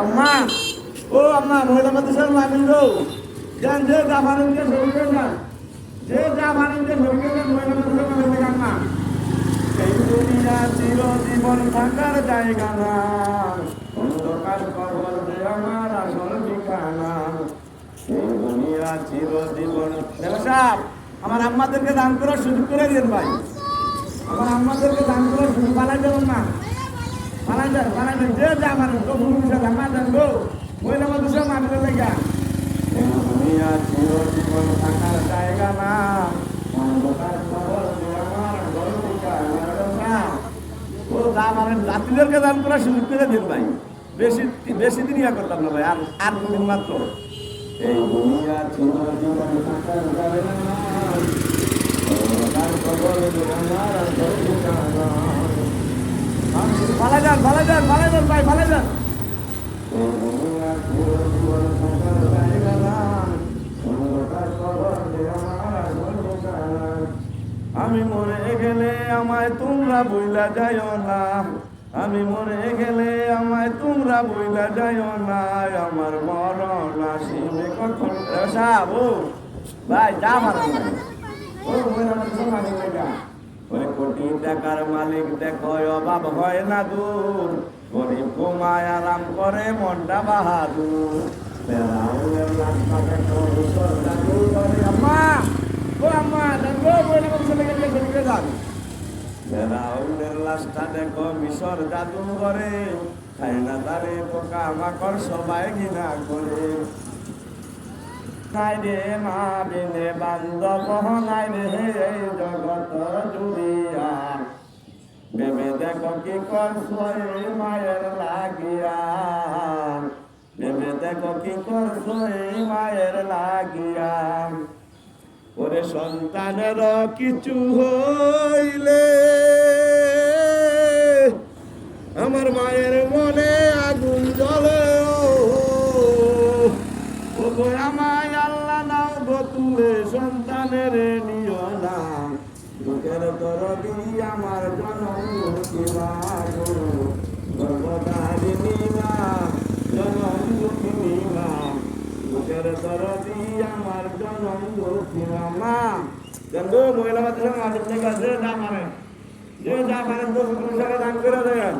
আম্মা ও আম্মা মহিলা মাদ্রাসার মামিন গো জান যে জাফারিনকে সরিয়ে যান যে জাফারিনকে সরিয়ে যান মহিলা মাদ্রাসার মামিন আম্মা এই দুনিয়া চিরজীবন থাকার জায়গা না অন্ধকার কবর যে আমার আসল ঠিকানা এই দুনিয়া চিরজীবন সাহেব আমার আম্মাদেরকে দান করার সুযোগ করে দিন ভাই আমার আম্মাদেরকে দান করার সুযোগ পালাই যাবেন না পালাই যান যে জাফারিন তো ভূমিকা জামা দেন গো মহিলা মাদ্রাসার মামিনের লেগা এই দুনিয়া চিরজীবন থাকার জায়গা না অন্ধকার কবর যে আমার আসল ঠিকানা ও রাত্রিদেরকে দান করার সুযোগ করে দিন ভাই বেশি দিন ইয়া করতাম না ভাই আর দুদিন মাত্র এই দুনিয়া চিরজীবন থাকার জায়গা না অন্ধকার কবর যে আমার আসল ঠিকানা ভালো যান ভাই ভালো যান এই দুনিয়া চিরজীবন থাকার জায়গা না অন্ধকার কবর যে আমার আসল ঠিকানা আমি মরে গেলে আমায় তোমরা বইলা যাইও না আমি মরে গেলে আমায় তোমরা বইলা যাইও না আমার মরণ আসিবে কখন সাহেব ও ভাই যা ভালো ও মহিলা মাদ্রাসার মালিক লেগা ওই কোটি টাকার মালিক দেখো অভাব হয় না দূর গরিব ঘুমায় আরাম করে মনটা বাহাদুর আম্মা ও আম্মা দেখো মহিলা মাদ্রাসার লেগে গিয়ে যান ফেরাউনের লাশটা দেখো মিশর জাদু করে খাই না তারে পোকা মাকড় সবাই ঘৃণা করে নাই রে মা বিনে বান্ধব নাই রে এই জগত জুড়িয়া ভেবে দেখো কি করছ এই মায়ের লাগিয়া ভেবে দেখো কি করছ এই মায়ের লাগিয়া ওরে সন্তানের কিছু হইলে আমার মায়ের মনে আগুন জ্বলে ও গো আমায় আল্লাহ নাও গো তুলে সন্তানের নিও না দুঃখের দরদি আমার জনম দুঃখিমা গো গর্ভধারিণী মা জনম দুঃখিনী মা দুঃখের দরদি আমার জনম দুঃখিমা মা জানো মহিলা মাদ্রাসার মালিক লেগে যে যা পারেন তো দান করে দেন